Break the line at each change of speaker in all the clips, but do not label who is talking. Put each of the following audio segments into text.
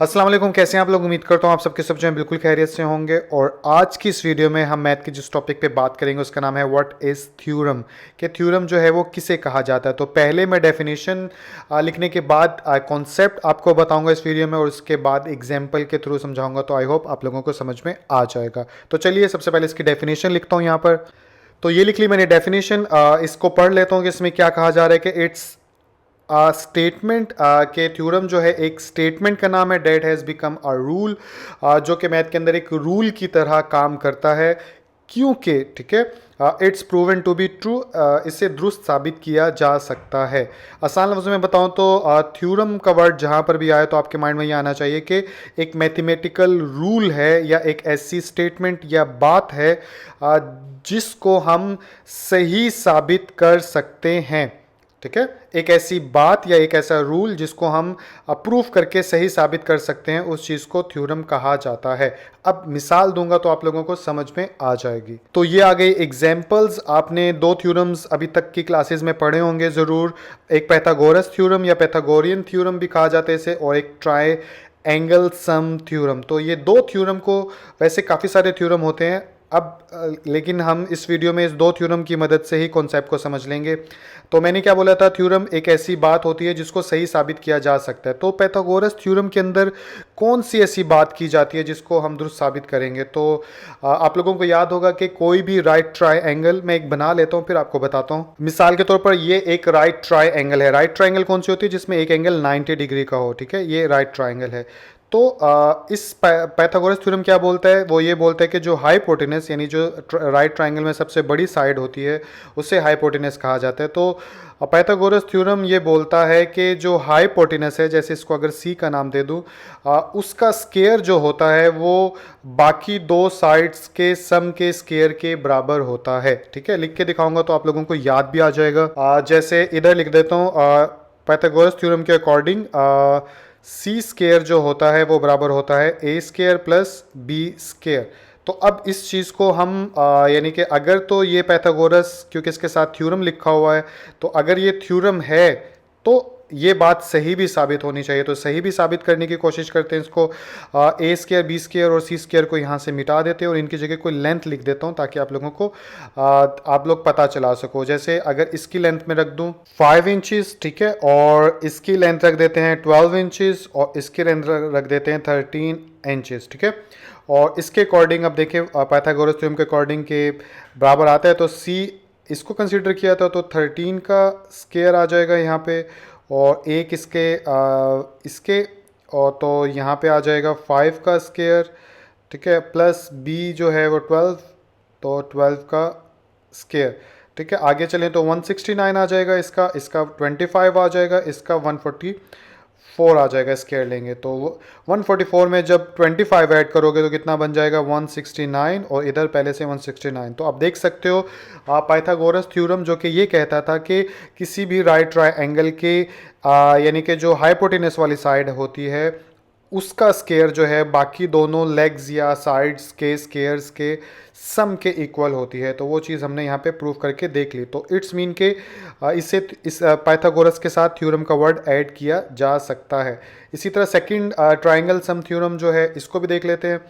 अस्सलाम वालेकुम, कैसे हैं आप लोग। उम्मीद करता हूँ आप सबके सब जो हैं बिल्कुल खैरियत से होंगे। और आज की इस वीडियो में हम मैथ के जिस टॉपिक पे बात करेंगे उसका नाम है व्हाट इज़ थ्योरम। कि थ्योरम जो है वो किसे कहा जाता है। तो पहले मैं डेफिनेशन लिखने के बाद कॉन्सेप्ट आपको बताऊंगा इस वीडियो में, और उसके बाद एग्जाम्पल के थ्रू समझाऊंगा। तो आई होप आप लोगों को समझ में आ जाएगा। तो चलिए सबसे पहले इसकी डेफिनेशन लिखता हूँ यहाँ पर। तो ये लिख ली मैंने डेफिनेशन। इसको पढ़ लेता हूँ कि इसमें क्या कहा जा रहा है। कि इट्स स्टेटमेंट के थ्योरम जो है एक स्टेटमेंट का नाम है date has become a rule, जो कि मैथ के अंदर एक रूल की तरह काम करता है। क्योंकि ठीक है, it's proven to be true, इसे दुरुस्त साबित किया जा सकता है। आसान लफ्ज़ों में बताऊं तो थ्योरम का वर्ड जहां पर भी आए तो आपके माइंड में ये आना चाहिए कि एक मैथमेटिकल रूल है या एक ऐसी स्टेटमेंट या बात है जिसको हम सही साबित कर सकते हैं। ठीक है, एक ऐसी बात या एक ऐसा रूल जिसको हम अप्रूव करके सही साबित कर सकते हैं, उस चीज को थ्योरम कहा जाता है। अब मिसाल दूंगा तो आप लोगों को समझ में आ जाएगी। तो ये आ गई एग्जांपल्स। आपने दो थ्योरम्स अभी तक की क्लासेस में पढ़े होंगे जरूर। एक पैथागोरस थ्योरम या पैथागोरियन थ्योरम भी कहा जाता है इसे, और एक ट्राई एंगल सम थ्योरम। तो ये दो थ्योरम को, वैसे काफ़ी सारे थ्योरम होते हैं अब, लेकिन हम इस वीडियो में इस दो थ्योरम की मदद से ही कॉन्सेप्ट को समझ लेंगे। तो मैंने क्या बोला था, थ्योरम एक ऐसी बात होती है जिसको सही साबित किया जा सकता है। तो पैथागोरस थ्योरम के अंदर कौन सी ऐसी बात की जाती है जिसको हम दुरुस्त साबित करेंगे। तो आप लोगों को याद होगा कि कोई भी राइट ट्राइंगल, मैं एक बना लेता हूँ फिर आपको बताता हूँ। मिसाल के तौर पर ये एक राइट ट्राइंगल है। राइट ट्राइंगल कौन सी होती है? जिसमें एक एंगल 90 डिग्री का हो। ठीक है, ये राइट ट्राइंगल है। तो इस पैथागोरस थ्योरम क्या बोलता है? वो ये बोलता है कि जो हाइपोटेनस, यानी जो राइट ट्राइंगल में सबसे बड़ी साइड होती है, उसे हाइपोटेनस कहा जाता है। तो पैथागोरस थ्योरम ये बोलता है कि जो हाइपोटेनस है, जैसे इसको अगर सी का नाम दे दूं, उसका स्केयर जो होता है वो बाकी दो साइड्स के सम के स्केयर के बराबर होता है। ठीक है, लिख के दिखाऊंगा तो आप लोगों को याद भी आ जाएगा। जैसे इधर लिख देता हूँ, पैथागोरस थ्योरम के अकॉर्डिंग सी स्केयर जो होता है वो बराबर होता है ए स्केयर प्लस बी स्केयर। तो अब इस चीज़ को हम यानी कि अगर तो ये पैथागोरस, क्योंकि इसके साथ थ्योरम लिखा हुआ है, तो अगर ये थ्योरम है तो ये बात सही भी साबित होनी चाहिए। तो सही भी साबित करने की कोशिश करते हैं। इसको ए स्केयर, बी स्केयर और सी स्केयर को यहाँ से मिटा देते हैं और इनकी जगह कोई लेंथ लिख देता हूँ ताकि आप लोगों को आप लोग पता चला सको। जैसे अगर इसकी लेंथ में रख दूँ 5 इंचज़, ठीक है, और इसकी लेंथ रख देते हैं 12 इंचज़, और इसकी लेंथ रख देते हैं 13 इंचज़। ठीक है, और इसके अकॉर्डिंग अब देखें, पाइथागोरस थ्योरम के अकॉर्डिंग के बराबर आता है। तो सी इसको कंसीडर किया था तो 13 का स्केयर आ जाएगा यहाँ पे, और एक इसके और तो यहाँ पे आ जाएगा 5 का स्केयर। ठीक है, प्लस बी जो है वो 12, तो 12 का स्केयर। ठीक है, आगे चलें तो 169 आ जाएगा, इसका इसका 25 आ जाएगा, इसका 144 आ जाएगा। स्केयर लेंगे तो 144 में जब 25 ऐड करोगे तो कितना बन जाएगा? 169, और इधर पहले से 169। तो आप देख सकते हो पाइथागोरस थ्योरम जो कि ये कहता था कि किसी भी राइट ट्राइंगल के यानी कि जो हाइपोटेनस वाली साइड होती है उसका स्केयर जो है बाकी दोनों लेग्स या साइड्स के स्केयर्स के सम के इक्वल होती है। तो वो चीज़ हमने यहाँ पे प्रूव करके देख ली। तो इट्स मीन के इसे इस पाइथागोरस के साथ थ्योरम का वर्ड ऐड किया जा सकता है। इसी तरह सेकंड ट्राइंगल सम थ्योरम जो है, इसको भी देख लेते हैं,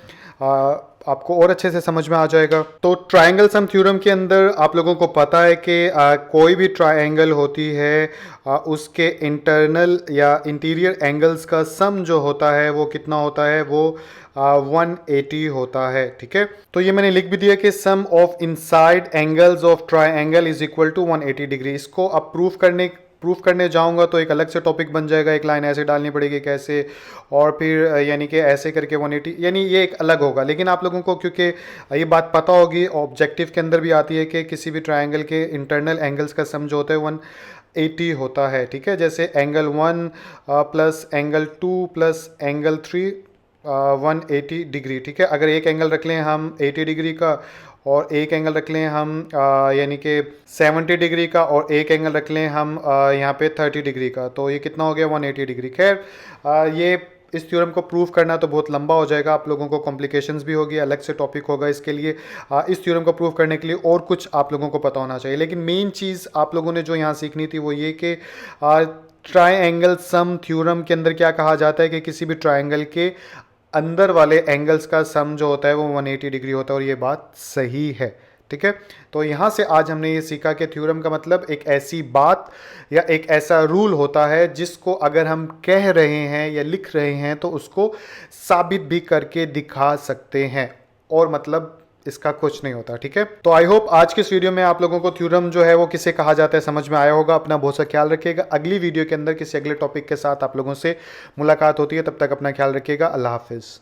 आपको और अच्छे से समझ में आ जाएगा। तो ट्राइंगल सम थ्योरम के अंदर आप लोगों को पता है कि कोई भी ट्राइंगल होती है, उसके इंटरनल या इंटीरियर एंगल्स का सम जो होता है वो कितना होता है? वो 180 होता है। ठीक है, तो ये मैंने लिख भी दिया कि sum of inside angles of triangle is equal to 180 degree. इसको अब प्रूफ करने जाऊंगा तो एक अलग से टॉपिक बन जाएगा। एक लाइन ऐसे डालनी पड़ेगी कैसे, और फिर यानी कि ऐसे करके 180, यानी ये एक अलग होगा। लेकिन आप लोगों को क्योंकि ये बात पता होगी, ऑब्जेक्टिव के अंदर भी आती है कि किसी भी ट्राइंगल के इंटरनल एंगल्स का सम जो होता है 180 होता है। ठीक है, जैसे angle 1 plus angle 2 plus angle 3 180 degree. ठीक है, अगर एक एंगल रख लें हम 80 डिग्री का, और एक एंगल रख लें हम यानी कि 70 डिग्री का, और एक एंगल रख लें हम यहाँ पे 30 डिग्री का, तो ये कितना हो गया? 180 डिग्री। खैर ये इस थ्योरम को प्रूव करना तो बहुत लंबा हो जाएगा, आप लोगों को कॉम्प्लिकेशंस भी होगी, अलग से टॉपिक होगा इसके लिए। इस थ्योरम को प्रूव करने के लिए और कुछ आप लोगों को पता होना चाहिए। लेकिन मेन चीज़ आप लोगों ने जो यहाँ सीखनी थी वो ये कि ट्राइंगल सम थ्योरम के अंदर क्या कहा जाता है कि किसी भी ट्राइंगल के अंदर वाले एंगल्स का सम जो होता है वो 180 डिग्री होता है, और ये बात सही है। ठीक है, तो यहाँ से आज हमने ये सीखा कि थ्योरम का मतलब एक ऐसी बात या एक ऐसा रूल होता है जिसको अगर हम कह रहे हैं या लिख रहे हैं तो उसको साबित भी करके दिखा सकते हैं, और मतलब इसका कुछ नहीं होता। ठीक है, तो आई होप आज के इस वीडियो में आप लोगों को थ्योरम जो है वो किसे कहा जाता है समझ में आया होगा। अपना बहुत सा ख्याल रखिएगा। अगली वीडियो के अंदर किसी अगले टॉपिक के साथ आप लोगों से मुलाकात होती है, तब तक अपना ख्याल रखिएगा। अल्लाह हाफिज।